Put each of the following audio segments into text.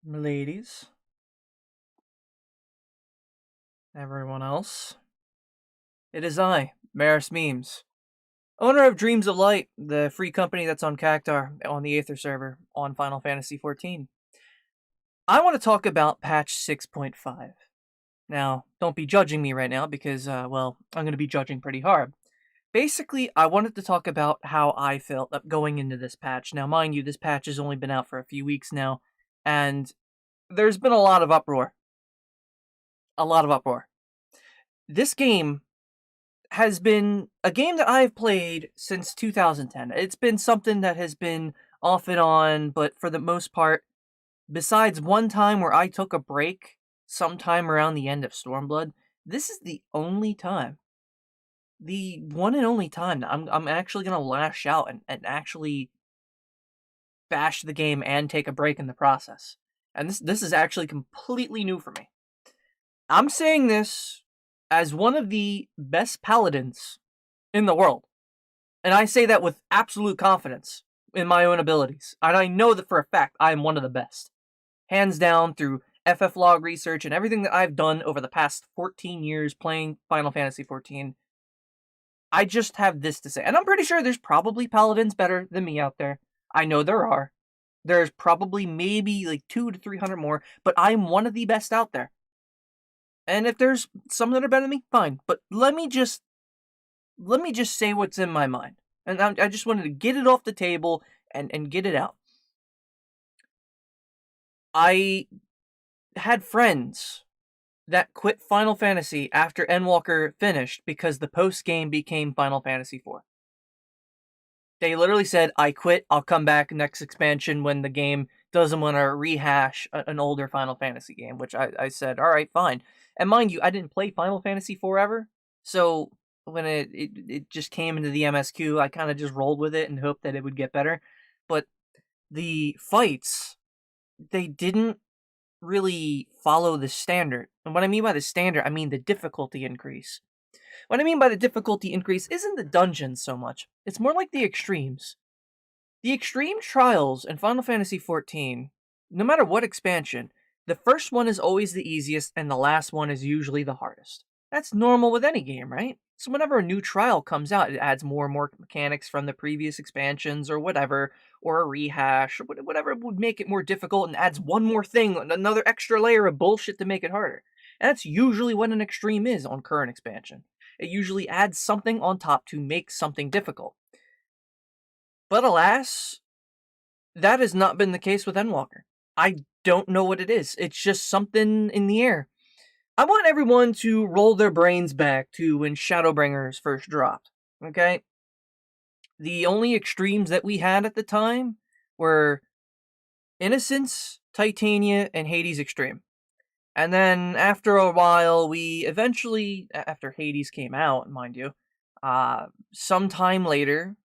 Ladies, everyone else. It is I, Maris Memes, owner of Dreams of Light, the free company that's on Cactar on the Aether server on Final Fantasy XIV. I want to talk about patch 6.5. Now, don't be judging me right now because, well, I'm going to be judging pretty hard. Basically, I wanted to talk about how I felt going into this patch. Now, mind you, this patch has only been out for a few weeks now, and there's been a lot of uproar. A lot of uproar. This game has been a game that I've played since 2010. It's been something that has been off and on, but for the most part, besides one time where I took a break sometime around the end of Stormblood, this is the only time, the one and only time that I'm actually gonna lash out and actually bash the game and take a break in the process. And this is actually completely new for me. I'm saying this as one of the best paladins in the world. And I say that with absolute confidence in my own abilities. And I know that for a fact I am one of the best. Hands down through FF research and everything that I've done over the past 14 years playing Final Fantasy XIV. I just have this to say. And I'm pretty sure there's probably paladins better than me out there. I know there are. There's probably maybe like 200 to 300 more, but I'm one of the best out there. And if there's some that are better than me, fine. But let me just say what's in my mind. And I just wanted to get it off the table and get it out. I had friends that quit Final Fantasy after Endwalker finished because the post game became Final Fantasy IV. They literally said, I quit, I'll come back next expansion when the game doesn't want to rehash an older Final Fantasy game, which I said, alright, fine. And mind you, I didn't play Final Fantasy forever, so when it just came into the MSQ, I kind of just rolled with it and hoped that it would get better. But the fights, they didn't really follow the standard. And what I mean by the standard, I mean the difficulty increase. What I mean by the difficulty increase isn't the dungeons so much. It's more like the extremes. The extreme trials in Final Fantasy XIV, no matter what expansion, the first one is always the easiest and the last one is usually the hardest. That's normal with any game, right? So whenever a new trial comes out, it adds more and more mechanics from the previous expansions or whatever, or a rehash, or whatever would make it more difficult and adds one more thing, another extra layer of bullshit to make it harder. And that's usually what an extreme is on current expansion. It usually adds something on top to make something difficult. But alas, that has not been the case with Endwalker. I don't know what it is. It's just something in the air. I want everyone to roll their brains back to when Shadowbringers first dropped. Okay? The only extremes that we had at the time were Innocence, Titania, and Hades Extreme. And then after a while, we eventually, after Hades came out, mind you, sometime later,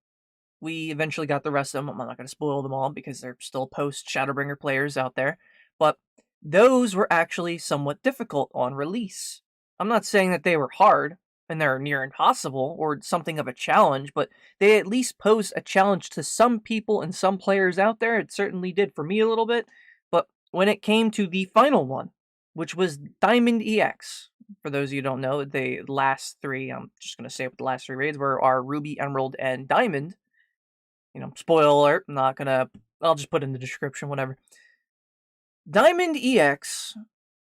we eventually got the rest of them. I'm not going to spoil them all because they're still post Shadowbringer players out there. But those were actually somewhat difficult on release. I'm not saying that they were hard and they're near impossible or something of a challenge, but they at least posed a challenge to some people and some players out there. It certainly did for me a little bit. But when it came to the final one, which was Diamond EX, for those of you who don't know, the last three, I'm just going to say what the last three raids were, are Ruby, Emerald, and Diamond. Spoiler alert, I'm not gonna, I'll just put in the description, whatever. Diamond EX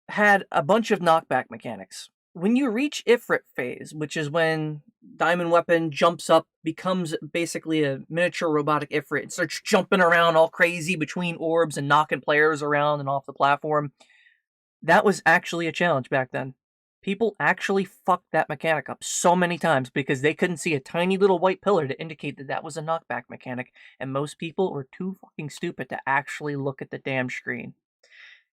had a bunch of knockback mechanics. When you reach Ifrit phase, which is when Diamond Weapon jumps up, becomes basically a miniature robotic Ifrit, and starts jumping around all crazy between orbs and knocking players around and off the platform, that was actually a challenge back then. People actually fucked that mechanic up so many times because they couldn't see a tiny little white pillar to indicate that that was a knockback mechanic, and most people were too fucking stupid to actually look at the damn screen.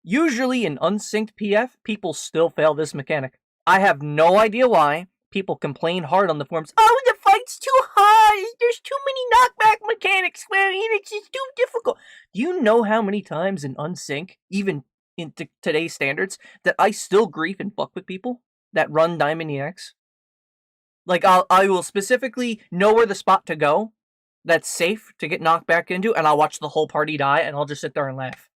Usually in unsynced PF, people still fail this mechanic. I have no idea why. People complain hard on the forums, oh, the fight's too hard, there's too many knockback mechanics, SquareEnix is too difficult. Do you know how many times in unsync, even in today's standards, that I still grief and fuck with people that run Diamond EX? Like, I will specifically know where the spot to go that's safe to get knocked back into, and I'll watch the whole party die, and I'll just sit there and laugh.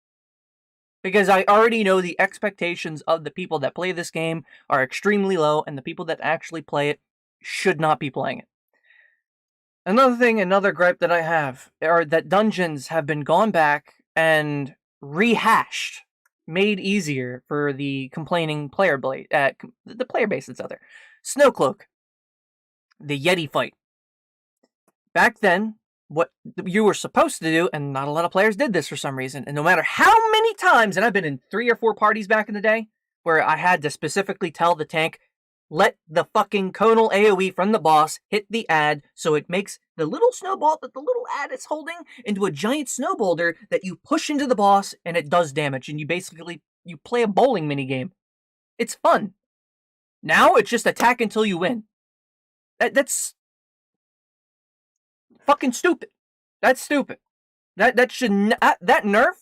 Because I already know the expectations of the people that play this game are extremely low, and the people that actually play it should not be playing it. Another gripe that I have are that dungeons have been gone back and rehashed, made easier for the complaining player the player base that's out there. Snowcloak, the Yeti fight. Back then, what you were supposed to do, and not a lot of players did this for some reason, and no matter how many times, and I've been in 3 or 4 parties back in the day, where I had to specifically tell the tank, let the fucking conal AoE from the boss hit the ad so it makes the little snowball that the little ad is holding into a giant snow boulder that you push into the boss and it does damage, and you play a bowling minigame. It's fun. Now it's just attack until you win. That's fucking stupid. That's stupid. That should that nerf,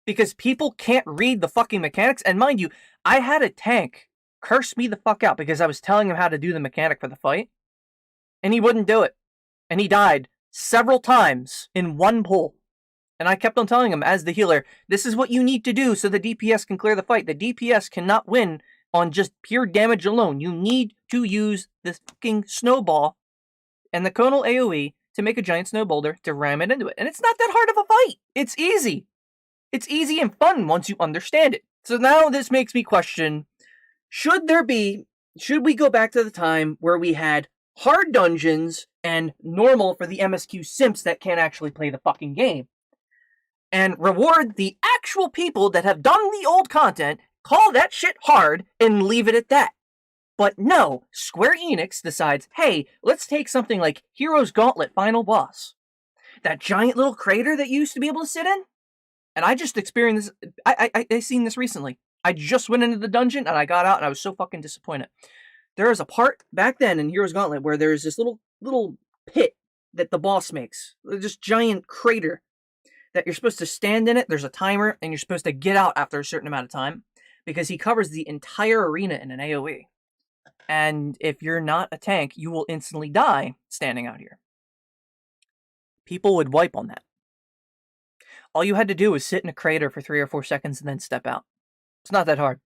because people can't read the fucking mechanics. And mind you, I had a tank curse me the fuck out because I was telling him how to do the mechanic for the fight, and he wouldn't do it, and he died several times in one pull. And I kept on telling him, as the healer, this is what you need to do so the DPS can clear the fight. The DPS cannot win on just pure damage alone. You need to use this fucking snowball and the conal AoE to make a giant snow boulder to ram it into it. And it's not that hard of a fight. It's easy. It's easy and fun once you understand it. So now this makes me question, should we go back to the time where we had hard dungeons and normal for the MSQ simps that can't actually play the fucking game? And reward the actual people that have done the old content, call that shit hard, and leave it at that. But no, SquareEnix decides, hey, let's take something like Hero's Gauntlet Final Boss. That giant little crater that you used to be able to sit in? And I just experienced this, I seen this recently. I just went into the dungeon and I got out and I was so fucking disappointed. There is a part back then in Hero's Gauntlet where there's this little pit that the boss makes. This giant crater that you're supposed to stand in it. There's a timer and you're supposed to get out after a certain amount of time because he covers the entire arena in an AoE. And if you're not a tank, you will instantly die standing out here. People would wipe on that. All you had to do was sit in a crater for 3 or 4 seconds and then step out. It's not that hard.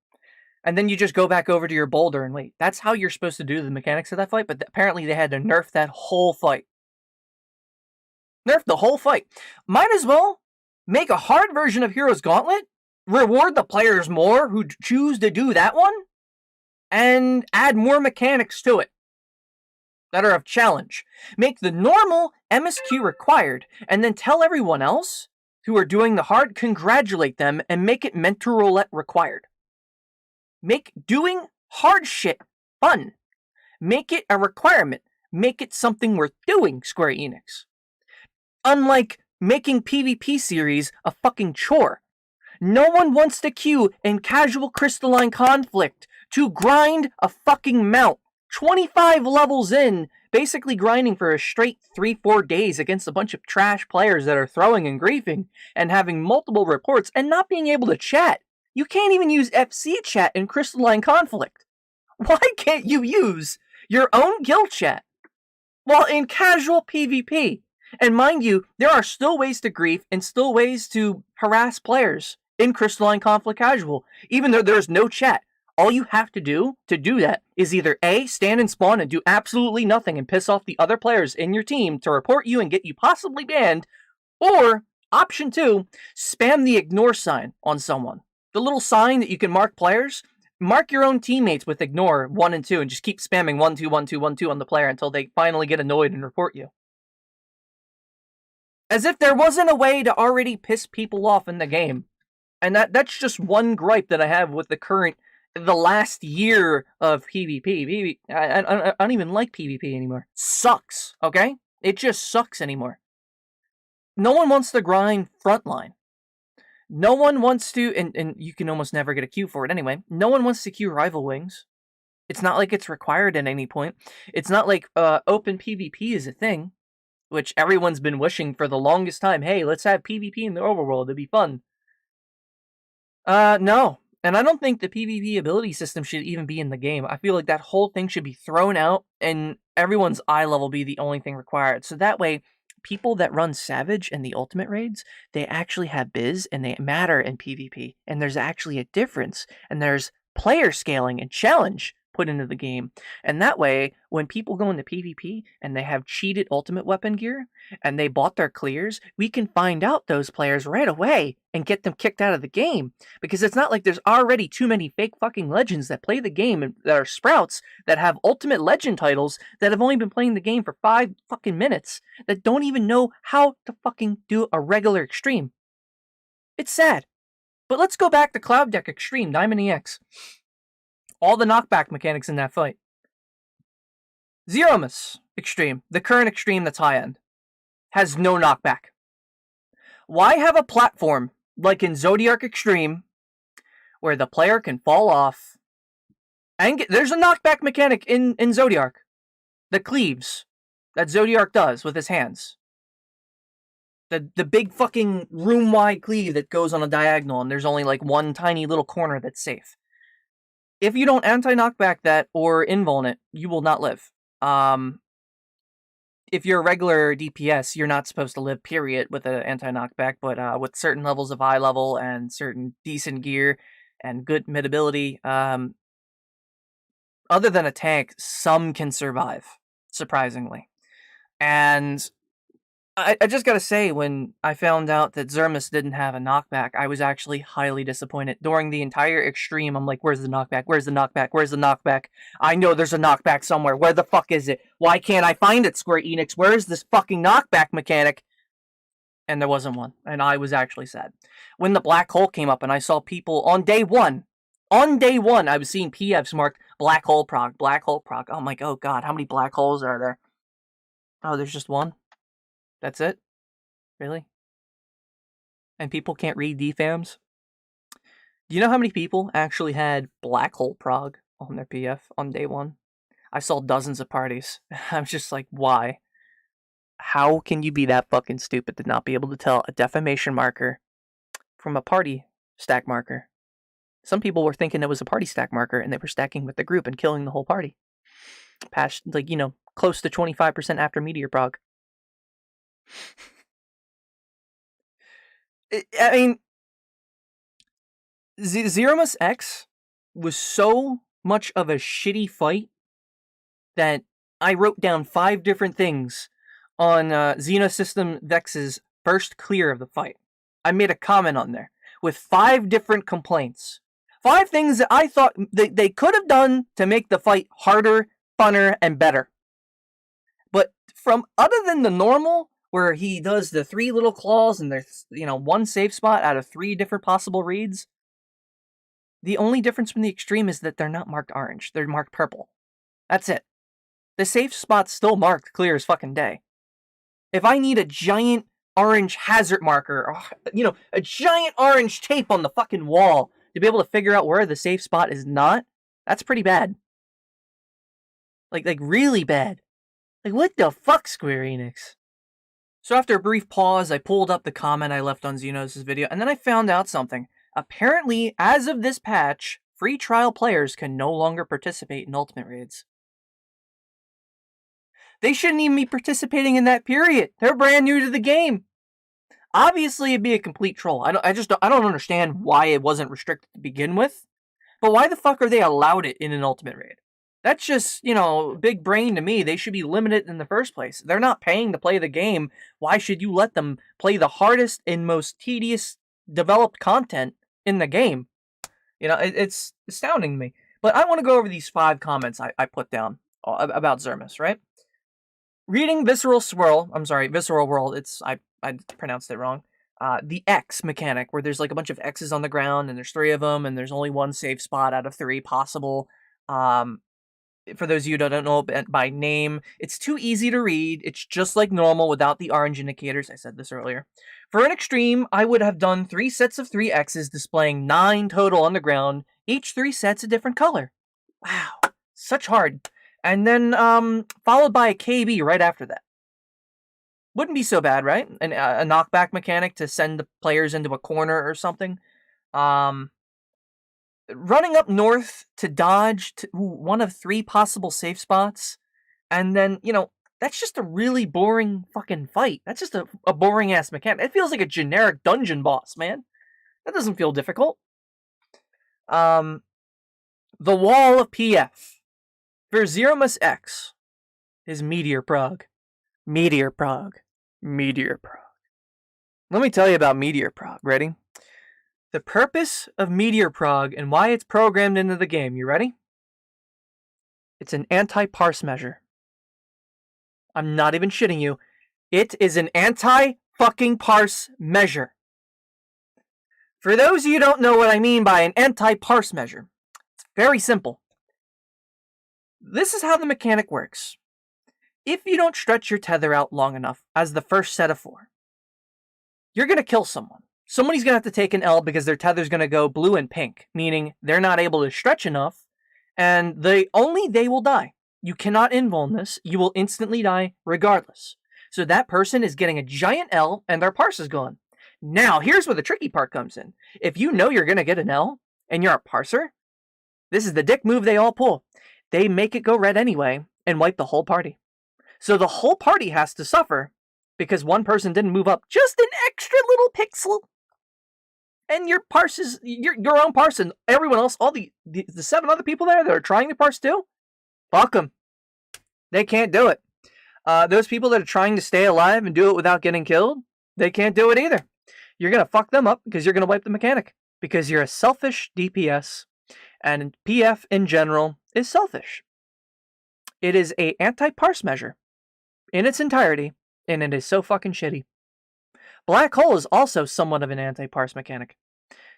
And then you just go back over to your boulder and wait. That's how you're supposed to do the mechanics of that fight, but apparently they had to nerf that whole fight. Nerf the whole fight. Might as well make a hard version of Hero's Gauntlet, reward the players more who choose to do that one, and add more mechanics to it that are of challenge. Make the normal MSQ required, and then tell everyone else who are doing the hard, congratulate them, and make it mentor roulette required. Make doing hard shit fun. Make it a requirement. Make it something worth doing, SquareEnix. Unlike making PvP series a fucking chore. No one wants to queue in casual crystalline conflict to grind a fucking mount 25 levels in, basically grinding for a straight 3-4 days against a bunch of trash players that are throwing and griefing and having multiple reports and not being able to chat. You can't even use FC chat in crystalline conflict. Why can't you use your own guild chat while in casual PvP? And mind you, there are still ways to grief and still ways to harass players in crystalline conflict casual, even though there's no chat. All you have to do that is either A, stand and spawn and do absolutely nothing and piss off the other players in your team to report you and get you possibly banned, or option 2, spam the ignore sign on someone. The little sign that you can mark players, mark your own teammates with ignore 1 and 2 and just keep spamming 1 2 1 2 1 2 on the player until they finally get annoyed and report you. As if there wasn't a way to already piss people off in the game. And that's just one gripe that I have with the last year of PvP. I don't even like PvP anymore. Sucks, okay? It just sucks anymore. No one wants to grind frontline. No one wants to, and you can almost never get a queue for it anyway. No one wants to queue rival wings. It's not like it's required at any point. It's not like open PvP is a thing, which everyone's been wishing for the longest time. Hey, let's have PvP in the overworld. It'd be fun. No. And I don't think the PvP ability system should even be in the game. I feel like that whole thing should be thrown out and everyone's eye level be the only thing required. So that way, people that run Savage and the Ultimate raids, they actually have biz and they matter in PvP. And there's actually a difference. And there's player scaling and challenge put into the game. And that way, when people go into PvP and they have cheated ultimate weapon gear and they bought their clears, we can find out those players right away and get them kicked out of the game. Because it's not like there's already too many fake fucking legends that play the game and that are sprouts that have ultimate legend titles that have only been playing the game for 5 fucking minutes that don't even know how to fucking do a regular extreme. It's sad. But let's go back to Cloud Deck Extreme, Diamond EX. All the knockback mechanics in that fight. Zeromus Extreme, the current extreme that's high-end, has no knockback. Why have a platform like in Zodiac Extreme where the player can fall off and there's a knockback mechanic in Zodiac. The cleaves that Zodiac does with his hands. The big fucking room-wide cleave that goes on a diagonal and there's only like one tiny little corner that's safe. If you don't anti-knockback that or invuln it, you will not live. If you're a regular DPS, you're not supposed to live, period, with an anti-knockback, but with certain levels of high level and certain decent gear and good mid ability, other than a tank, some can survive, surprisingly. And I just gotta say, when I found out that Zeromus didn't have a knockback, I was actually highly disappointed. During the entire extreme, I'm like, where's the knockback? Where's the knockback? Where's the knockback? I know there's a knockback somewhere. Where the fuck is it? Why can't I find it, SquareEnix? Where is this fucking knockback mechanic? And there wasn't one, and I was actually sad. When the black hole came up and I saw people on day one, I was seeing PFs marked black hole prog, black hole prog. I'm like, oh god, how many black holes are there? Oh, there's just one? That's it? Really? And people can't read DFAMs? Do you know how many people actually had black hole prog on their PF on day one? I saw dozens of parties. I'm just like, why? How can you be that fucking stupid to not be able to tell a defamation marker from a party stack marker? Some people were thinking it was a party stack marker and they were stacking with the group and killing the whole party. Past, like, close to 25% after meteor prog. I mean, Zeromus X was so much of a shitty fight that I wrote down 5 different things on Xenosystem Vex's first clear of the fight. I made a comment on there with 5 different complaints. 5 things that I thought they could have done to make the fight harder, funner, and better. But from other than the normal, where he does the 3 little claws and there's, one safe spot out of 3 different possible reads, the only difference from the extreme is that they're not marked orange. They're marked purple. That's it. The safe spot's still marked clear as fucking day. If I need a giant orange hazard marker, or, a giant orange tape on the fucking wall to be able to figure out where the safe spot is not, that's pretty bad. Like really bad. Like, what the fuck, SquareEnix? So after a brief pause, I pulled up the comment I left on Xenos' video, and then I found out something. Apparently, as of this patch, free trial players can no longer participate in Ultimate Raids. They shouldn't even be participating in that period. They're brand new to the game. Obviously, it'd be a complete troll. I don't understand why it wasn't restricted to begin with. But why the fuck are they allowed it in an Ultimate Raid? That's just, big brain to me. They should be limited in the first place. They're not paying to play the game. Why should you let them play the hardest and most tedious developed content in the game? It's astounding to me. But I want to go over these 5 comments I put down about Zeromus, right? Reading Visceral World, I pronounced it wrong. The X mechanic, where there's like a bunch of X's on the ground, and there's 3 of them, and there's only one safe spot out of 3 possible. For those of you who don't know by name, it's too easy to read. It's just like normal without the orange indicators. I said this earlier. For an extreme, I would have done 3 sets of 3 X's displaying 9 total on the ground, each 3 sets a different color. Wow, such hard. And then followed by a KB right after that. Wouldn't be so bad, right? And a knockback mechanic to send the players into a corner or something. Running up north to dodge to one of 3 possible safe spots. And then, That's just a really boring fucking fight. That's just a boring ass mechanic. It feels like a generic dungeon boss, man. That doesn't feel difficult. The wall of PF for Zeromus X is Meteor Prog. Meteor Prog. Meteor Prog. Let me tell you about Meteor Prog. Ready? The purpose of Meteor Prog and why it's programmed into the game. You ready? It's an anti-parse measure. I'm not even shitting you. It is an anti-fucking parse measure. For those of you who don't know what I mean by an anti-parse measure, it's very simple. This is how the mechanic works. If you don't stretch your tether out long enough as the first set of 4, you're going to kill someone. Somebody's going to have to take an L because their tether's going to go blue and pink, meaning they're not able to stretch enough, and they will die. You cannot invuln this. You will instantly die regardless. So that person is getting a giant L, and their parse is gone. Now, here's where the tricky part comes in. If you know you're going to get an L, and you're a parser, this is the dick move they all pull. They make it go red anyway, and wipe the whole party. So the whole party has to suffer, because one person didn't move up just an extra little pixel. And your parse is your own parse, and everyone else, all the 7 other people there that are trying to parse too, fuck them. They can't do it. Those people that are trying to stay alive and do it without getting killed, they can't do it either. You're going to fuck them up because you're going to wipe the mechanic. Because you're a selfish DPS, and PF in general is selfish. It is a anti-parse measure in its entirety, and it is so fucking shitty. Black Hole is also somewhat of an anti-parse mechanic.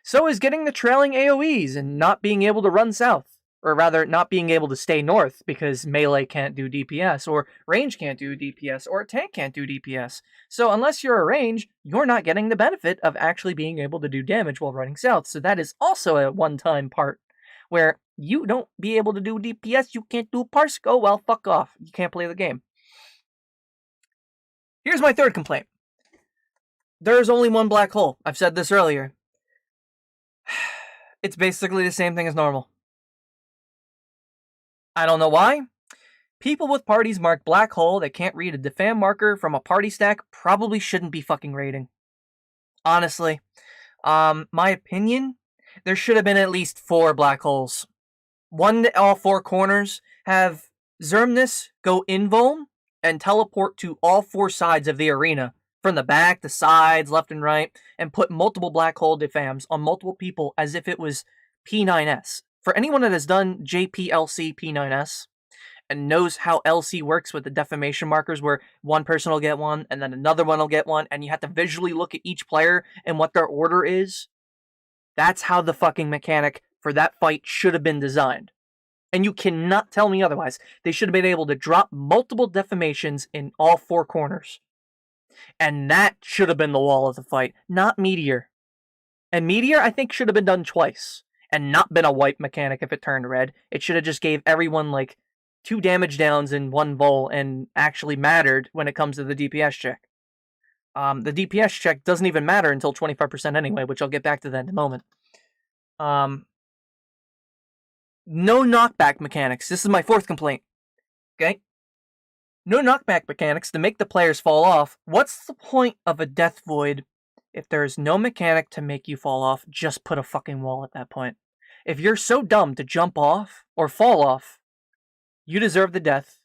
So is getting the trailing AoEs and not being able to run south. Or rather, not being able to stay north because melee can't do DPS, or range can't do DPS, or a tank can't do DPS. So unless you're a range, you're not getting the benefit of actually being able to do damage while running south. So that is also a one-time part where you don't be able to do DPS, you can't do parse, go, well, fuck off. You can't play the game. Here's my third complaint. There's only one black hole. I've said this earlier. It's basically the same thing as normal. I don't know why. People with parties marked black hole that can't read a defam marker from a party stack probably shouldn't be fucking raiding. Honestly. My opinion, there should have been at least 4 black holes. One at all 4 corners, have Zermness go invuln and teleport to all 4 sides of the arena, from the back, the sides, left and right, and put multiple black hole defams on multiple people as if it was P9S. For anyone that has done JPLC P9S and knows how LC works with the defamation markers where one person will get one and then another one will get one and you have to visually look at each player and what their order is, that's how the fucking mechanic for that fight should have been designed. And you cannot tell me otherwise. They should have been able to drop multiple defamations in all 4 corners. And that should have been the wall of the fight, not Meteor. And Meteor, I think, should have been done twice. And not been a wipe mechanic if it turned red. It should have just gave everyone, like, 2 damage downs in 1 vol and actually mattered when it comes to the DPS check. The DPS check doesn't even matter until 25% anyway, which I'll get back to that in a moment. No knockback mechanics. This is my 4th complaint. Okay? No knockback mechanics to make the players fall off. What's the point of a death void if there's no mechanic to make you fall off? Just put a fucking wall at that point. If you're so dumb to jump off or fall off, you deserve the death.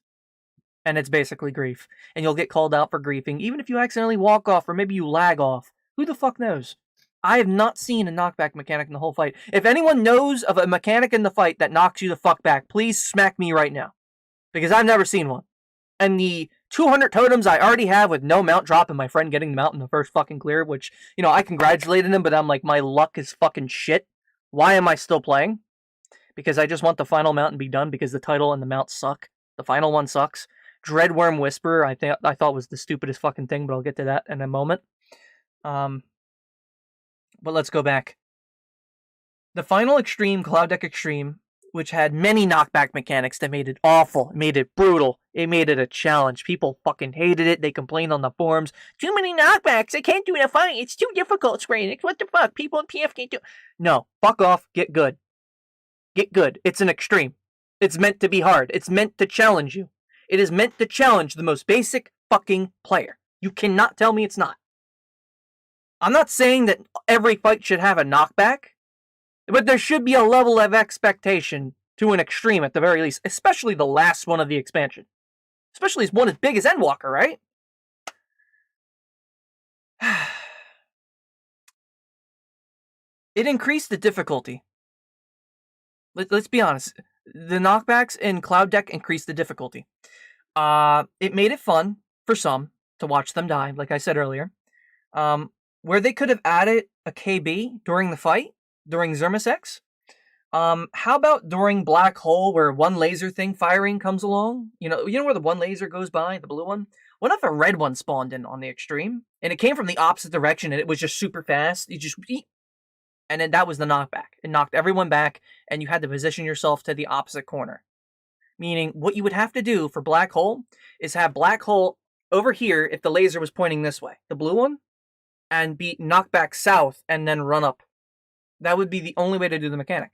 And it's basically grief. And you'll get called out for griefing, even if you accidentally walk off or maybe you lag off. Who the fuck knows? I have not seen a knockback mechanic in the whole fight. If anyone knows of a mechanic in the fight that knocks you the fuck back, please smack me right now. Because I've never seen one. And the 200 totems I already have with no mount drop and my friend getting them out in the first fucking clear, which, you know, I congratulated him, but I'm like, my luck is fucking shit. Why am I still playing? Because I just want the final mount and be done because the title and the mount suck. The final one sucks. Dreadworm Whisperer, I thought was the stupidest fucking thing, but I'll get to that in a moment. But let's go back. The final Extreme, Cloud Deck Extreme, which had many knockback mechanics that made it awful, made it brutal, it made it a challenge. People fucking hated it, they complained on the forums, too many knockbacks, I can't do it in a fight, it's too difficult, SquareEnix, what the fuck, people in PF can't do it. No, fuck off, get good. Get good, it's an Extreme. It's meant to be hard, it's meant to challenge you. It is meant to challenge the most basic fucking player. You cannot tell me it's not. I'm not saying that every fight should have a knockback, but there should be a level of expectation to an extreme at the very least, especially the last one of the expansion. Especially one as big as Endwalker, right? It increased the difficulty. Let's be honest. The knockbacks in Cloud Deck increased the difficulty. It made it fun for some to watch them die, like I said earlier. Where they could have added a KB during the fight, during Zeromus X. How about during Black Hole, where one laser thing firing comes along? You know where the one laser goes by, the blue one? What if a red one spawned in on the extreme, and it came from the opposite direction, and it was just super fast? You just and then that was the knockback. It knocked everyone back, and you had to position yourself to the opposite corner. Meaning, what you would have to do for Black Hole is have Black Hole over here if the laser was pointing this way, the blue one, and be knocked back south and then run up. That would be the only way to do the mechanic.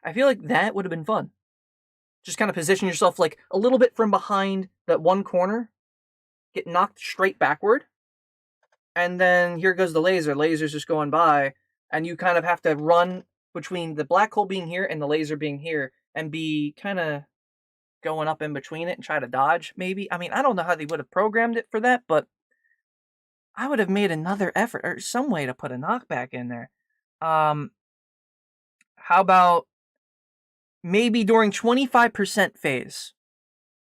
I feel like that would have been fun. Just kind of position yourself like a little bit from behind that one corner, get knocked straight backward, and then here goes the laser. Laser's just going by, and you kind of have to run between the black hole being here and the laser being here, and be kind of going up in between it and try to dodge, maybe. I mean, I don't know how they would have programmed it for that, but I would have made another effort, or some way to put a knockback in there. How about maybe during 25% phase,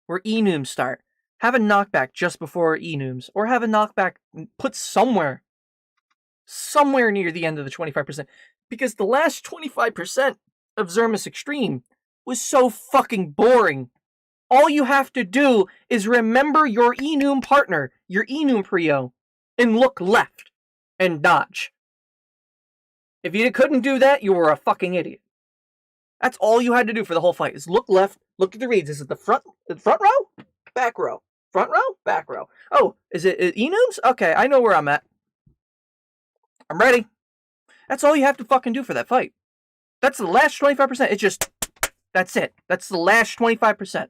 where enooms start, have a knockback just before enooms, or have a knockback put somewhere near the end of the 25%, because the last 25% of Zeromus Extreme was so fucking boring. All you have to do is remember your enoom partner, your enoom prio, and look left and dodge. If you couldn't do that, you were a fucking idiot. That's all you had to do for the whole fight, is look left, look at the reads. Is it the front row? Back row. Front row? Back row. Oh, is it enooms? Okay, I know where I'm at. I'm ready. That's all you have to fucking do for that fight. That's the last 25%. It's just, that's it. That's the last 25%.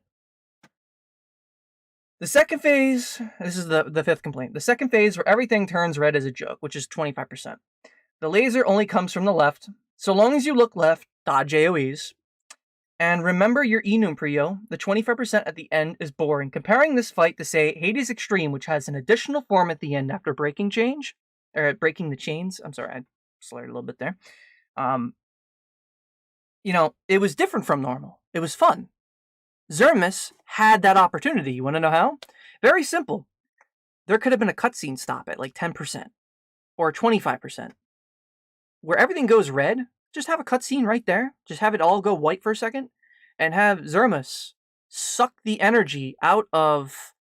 The second phase, this is the fifth complaint. The second phase where everything turns red is a joke, which is 25%. The laser only comes from the left. So long as you look left, dodge AoEs. And remember your enum prio, the 25% at the end is boring. Comparing this fight to, say, Hades Extreme, which has an additional form at the end after breaking the chains. I'm sorry, I slurred a little bit there. It was different from normal. It was fun. Zeromus had that opportunity. You want to know how? Very simple. There could have been a cutscene stop at like 10% or 25%. Where everything goes red, just have a cutscene right there. Just have it all go white for a second, and have Zeromus suck the energy out of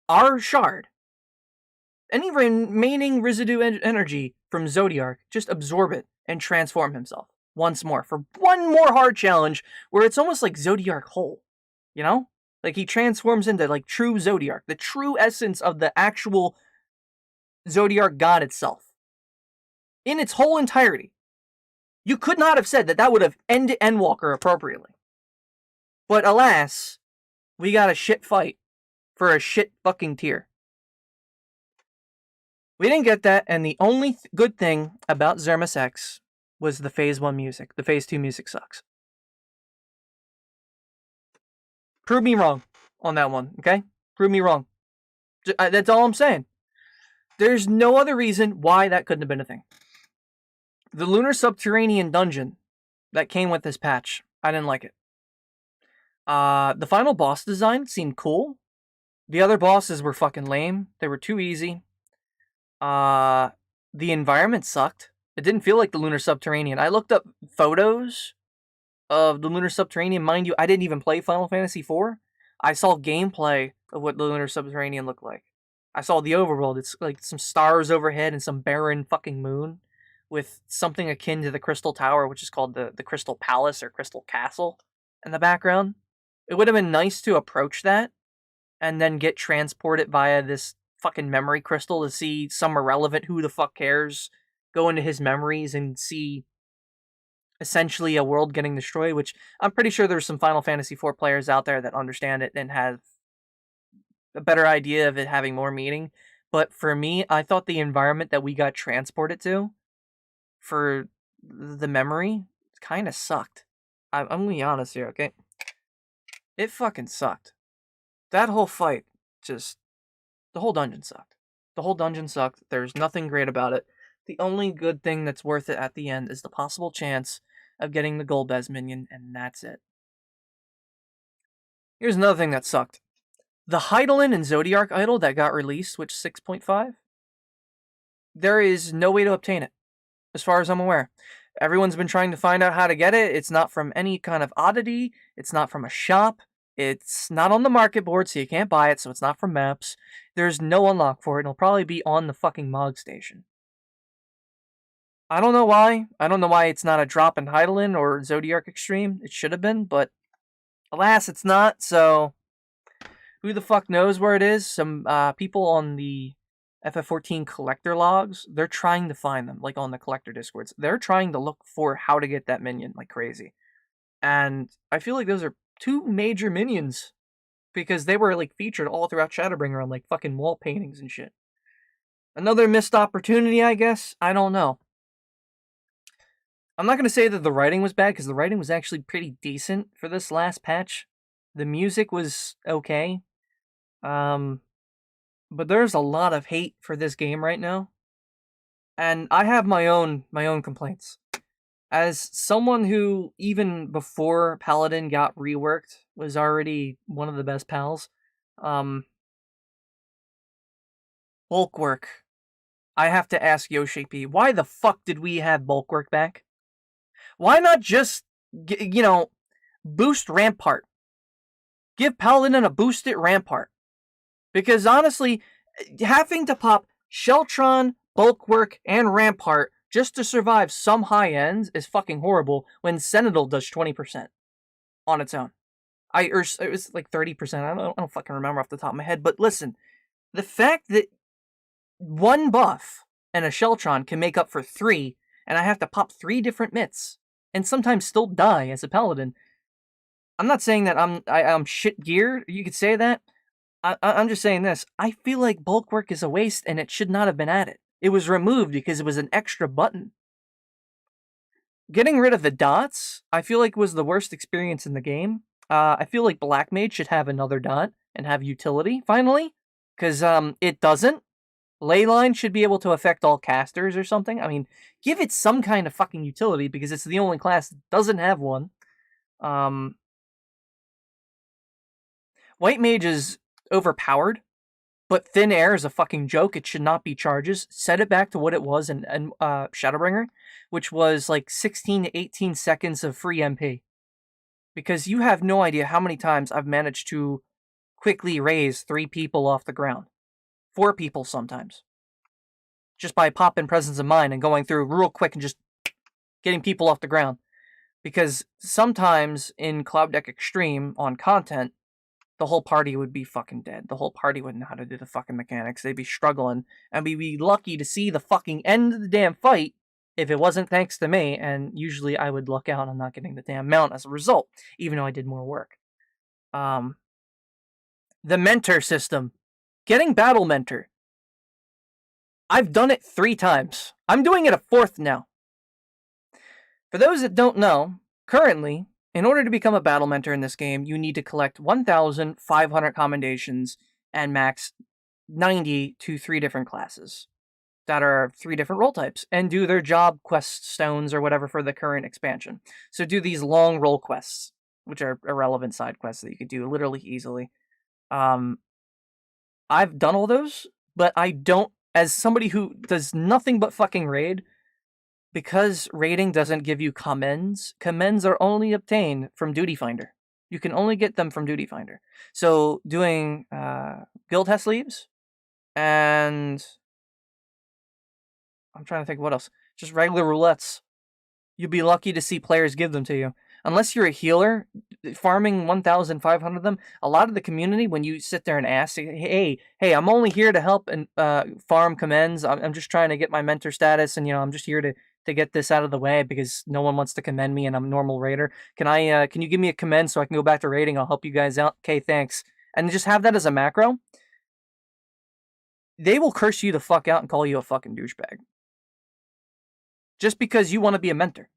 our shard. Any remaining residue energy from Zodiark, just absorb it and transform himself once more for one more hard challenge where it's almost like Zodiark whole. You know? Like he transforms into like true Zodiark, the true essence of the actual Zodiark god itself. In its whole entirety. You could not have said that would have ended Endwalker appropriately. But alas, we got a shit fight for a shit fucking tier. We didn't get that, and the only good thing about Zeromus X was the Phase 1 music. The Phase 2 music sucks. Prove me wrong on that one, okay? Prove me wrong. That's all I'm saying. There's no other reason why that couldn't have been a thing. The Lunar Subterranean Dungeon that came with this patch, I didn't like it. The final boss design seemed cool. The other bosses were fucking lame. They were too easy. The environment sucked. It didn't feel like the Lunar Subterranean. I looked up photos of the Lunar Subterranean. Mind you, I didn't even play Final Fantasy IV. I saw gameplay of what the Lunar Subterranean looked like. I saw the overworld. It's like some stars overhead and some barren fucking moon with something akin to the Crystal Tower, which is called the Crystal Palace or Crystal Castle in the background. It would have been nice to approach that and then get transported via this fucking memory crystal to see some irrelevant who the fuck cares go into his memories and see essentially a world getting destroyed, which I'm pretty sure there's some Final Fantasy IV players out there that understand it and have a better idea of it having more meaning. But for me, I thought the environment that we got transported to for the memory kind of sucked. I'm gonna be honest here, okay? It fucking sucked. That whole fight, just the whole dungeon sucked. The whole dungeon sucked. There's nothing great about it. The only good thing that's worth it at the end is the possible chance of getting the Golbez minion, and that's it. Here's another thing that sucked. The Heidelin and Zodiarch idol that got released, which 6.5, there is no way to obtain it, as far as I'm aware. Everyone's been trying to find out how to get it. It's not from any kind of oddity. It's not from a shop. It's not on the market board, so you can't buy it, so it's not from maps. There's no unlock for it, and it'll probably be on the fucking Mog station. I don't know why. I don't know why it's not a drop in Heidelin or Zodiarch Extreme. It should have been, but alas, it's not, so who the fuck knows where it is? Some people on the FF14 collector logs, they're trying to find them, like on the collector discords. They're trying to look for how to get that minion like crazy. And I feel like those are two major minions, because they were like featured all throughout Shadowbringer on like fucking wall paintings and shit. Another missed opportunity, I guess? I don't know. I'm not going to say that the writing was bad, because the writing was actually pretty decent for this last patch. The music was okay. But there's a lot of hate for this game right now. And I have my own complaints. As someone who, even before Paladin got reworked, was already one of the best pals, bulk work. I have to ask Yoshi, why the fuck did we have bulk work back? Why not just, boost Rampart? Give Paladin a boosted Rampart. Because honestly, having to pop Sheltron, Bulkwork, and Rampart just to survive some high ends is fucking horrible when Sentinel does 20% on its own. It was like 30%. I don't fucking remember off the top of my head. But listen, the fact that one buff and a Sheltron can make up for 3, and I have to pop 3 different mitts, and sometimes still die as a Paladin. I'm not saying that I'm shit geared. You could say that. I'm just saying this. I feel like bulk work is a waste, and it should not have been added. It was removed because it was an extra button. Getting rid of the dots, I feel like was the worst experience in the game. I feel like Black Mage should have another dot and have utility, finally. Because it doesn't. Leyline should be able to affect all casters or something. I mean, give it some kind of fucking utility, because it's the only class that doesn't have one. White Mage is overpowered, but Thin Air is a fucking joke. It should not be charges. Set it back to what it was in Shadowbringer, which was like 16 to 18 seconds of free MP. Because you have no idea how many times I've managed to quickly raise 3 people off the ground. 4 people sometimes. Just by popping Presence of Mind and going through real quick and just getting people off the ground. Because sometimes in Cloud Deck Extreme on content, the whole party would be fucking dead. The whole party wouldn't know how to do the fucking mechanics. They'd be struggling, and we'd be lucky to see the fucking end of the damn fight if it wasn't thanks to me, and usually I would luck out on not getting the damn mount as a result, even though I did more work. The mentor system. Getting Battle Mentor. I've done it 3 times. I'm doing it a 4th now. For those that don't know, currently, in order to become a Battle Mentor in this game, you need to collect 1,500 commendations and max 90 to 3 different classes that are 3 different role types, and do their job quest stones or whatever for the current expansion. So do these long role quests, which are irrelevant side quests that you could do literally easily. I've done all those, but I don't, as somebody who does nothing but fucking raid, because raiding doesn't give you commends are only obtained from Duty Finder. You can only get them from Duty Finder. So doing Guild Hess Leaves, and I'm trying to think what else. Just regular roulettes. You'll be lucky to see players give them to you. Unless you're a healer, farming 1,500 of them, a lot of the community, when you sit there and ask, hey, I'm only here to help and farm commends. I'm just trying to get my mentor status, and I'm just here to get this out of the way because no one wants to commend me and I'm a normal raider. Can you give me a commend so I can go back to raiding? I'll help you guys out. Okay, thanks. And just have that as a macro. they will curse you the fuck out and call you a fucking douchebag. Just because you want to be a mentor.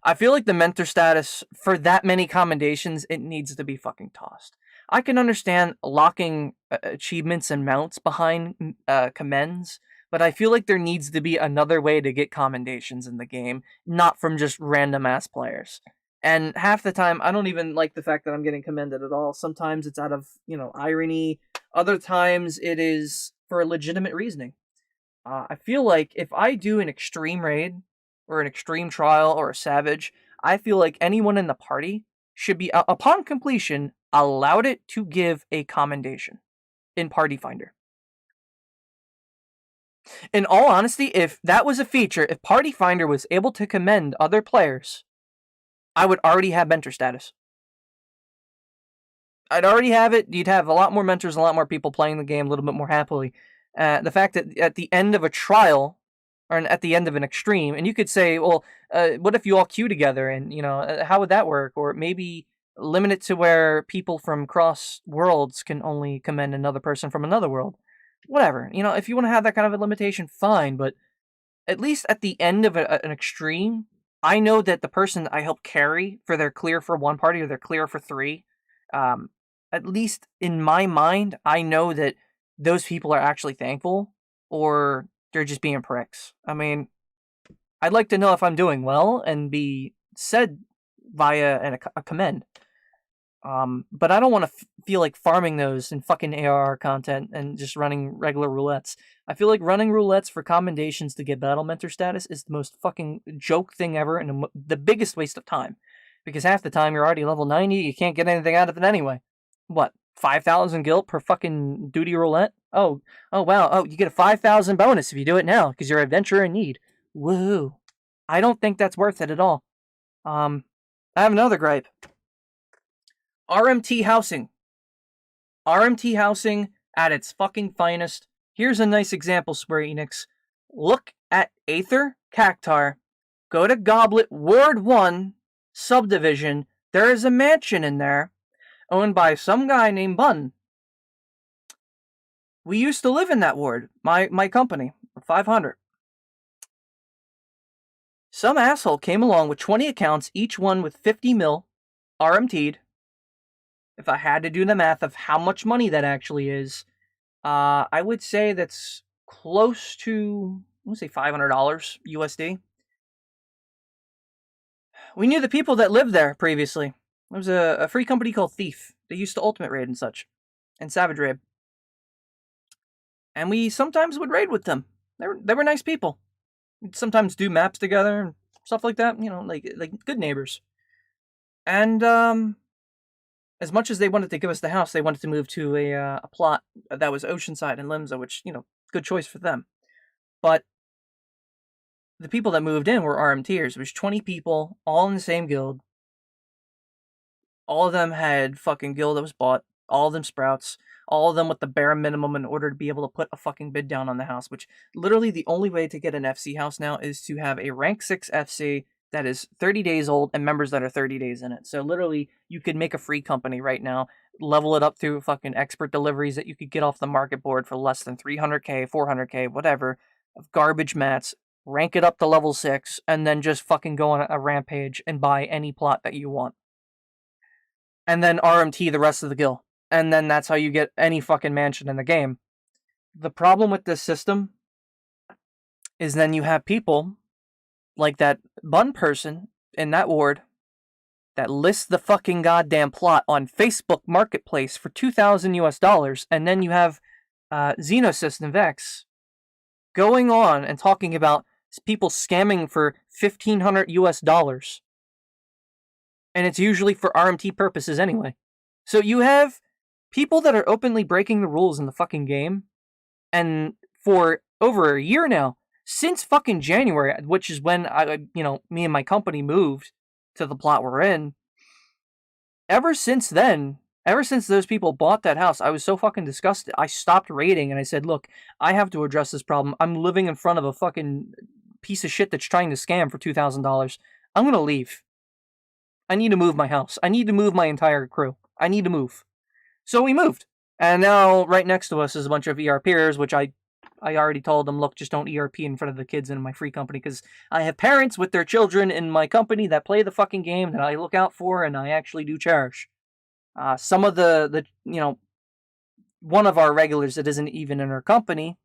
I feel like the mentor status, for that many commendations, it needs to be fucking tossed. I can understand locking achievements and mounts behind commends, but I feel like there needs to be another way to get commendations in the game, not from just random ass players. And half the time, I don't even like the fact that I'm getting commended at all. Sometimes it's out of, irony. Other times it is for legitimate reasoning. I feel like if I do an extreme raid, or an extreme trial, or a savage, I feel like anyone in the party should be, upon completion, allowed it to give a commendation in Party Finder. In all honesty, if that was a feature, if Party Finder was able to commend other players, I would already have mentor status. I'd already have it. You'd have a lot more mentors, a lot more people playing the game a little bit more happily. The fact that at the end of a trial, or at the end of an extreme, and you could say, well, what if you all queue together, and how would that work? Or maybe limit it to where people from cross worlds can only commend another person from another world. Whatever, if you want to have that kind of a limitation, fine, but at least at the end of an extreme, I know that the person I helped carry for their clear for one party or their clear for three, at least in my mind, I know that those people are actually thankful, or they're just being pricks. I mean, I'd like to know if I'm doing well and be said via a commend. But I don't want to feel like farming those in fucking ARR content and just running regular roulettes. I feel like running roulettes for commendations to get battle mentor status is the most fucking joke thing ever, and the biggest waste of time. Because half the time you're already level 90, you can't get anything out of it anyway. What, 5,000 gil per fucking duty roulette? Oh wow. Oh, you get a 5,000 bonus if you do it now, because you're an adventurer in need. Woohoo. I don't think that's worth it at all. I have another gripe. RMT housing. RMT housing at its fucking finest. Here's a nice example, SquareEnix. Look at Aether Cactar. Go to Goblet Ward 1 subdivision. There is a mansion in there owned by some guy named Bun. We used to live in that ward, my company, 500. Some asshole came along with 20 accounts, each one with 50 mil RMT'd. If I had to do the math of how much money that actually is, I would say that's close to, let's say $500 USD. We knew the people that lived there previously. There was a free company called Thief. They used to Ultimate Raid and such, and Savage Raid. And we sometimes would raid with them. They were nice people. We'd sometimes do maps together and stuff like that. Like good neighbors. And as much as they wanted to give us the house, they wanted to move to a plot that was Oceanside and Limsa, which, good choice for them. But the people that moved in were RMTers. It was 20 people, all in the same guild. All of them had fucking guild that was bought. All of them sprouts. All of them with the bare minimum in order to be able to put a fucking bid down on the house, which literally the only way to get an FC house now is to have a rank 6 FC that is 30 days old and members that are 30 days in it. So literally, you could make a free company right now, level it up through fucking expert deliveries that you could get off the market board for less than 300k, 400k, whatever, of garbage mats, rank it up to level 6, and then just fucking go on a rampage and buy any plot that you want. And then RMT the rest of the guild. And then that's how you get any fucking mansion in the game. The problem with this system is then you have people like that Bun person in that ward that lists the fucking goddamn plot on Facebook Marketplace for $2,000 US, and then you have Xenosys and Vex going on and talking about people scamming for $1,500 US. And it's usually for RMT purposes anyway. So you have people that are openly breaking the rules in the fucking game, and for over a year now, since fucking January, which is when me and my company moved to the plot we're in, ever since then, ever since those people bought that house, I was so fucking disgusted. I stopped raiding and I said, look, I have to address this problem. I'm living in front of a fucking piece of shit that's trying to scam for $2,000. I'm gonna leave. I need to move my house. I need to move my entire crew. I need to move. So we moved. And now, right next to us is a bunch of ERPers, which I already told them, look, just don't ERP in front of the kids in my free company, because I have parents with their children in my company that play the fucking game that I look out for and I actually do cherish. Some of the one of our regulars that isn't even in our company,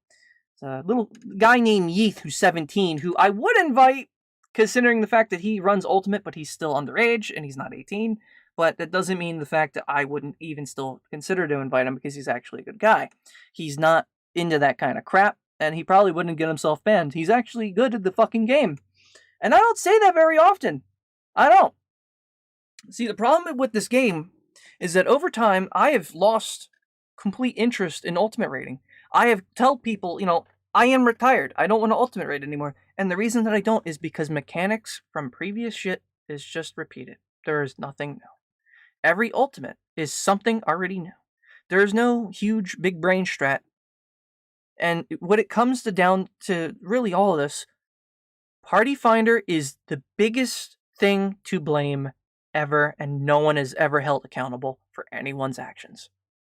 a little guy named Yeeth who's 17, who I would invite, considering the fact that he runs Ultimate, but he's still underage and he's not 18. But that doesn't mean the fact that I wouldn't even still consider to invite him, because he's actually a good guy. He's not into that kind of crap, and he probably wouldn't get himself banned. He's actually good at the fucking game. And I don't say that very often. I don't. See, the problem with this game is that over time, I have lost complete interest in Ultimate raiding. I have told people, I am retired. I don't want to Ultimate raid anymore. And the reason that I don't is because mechanics from previous shit is just repeated. There is nothing new. Every Ultimate is something already new. There is no huge big brain strat. And what it comes down to really all of this, Party Finder is the biggest thing to blame ever, and no one is ever held accountable for anyone's actions.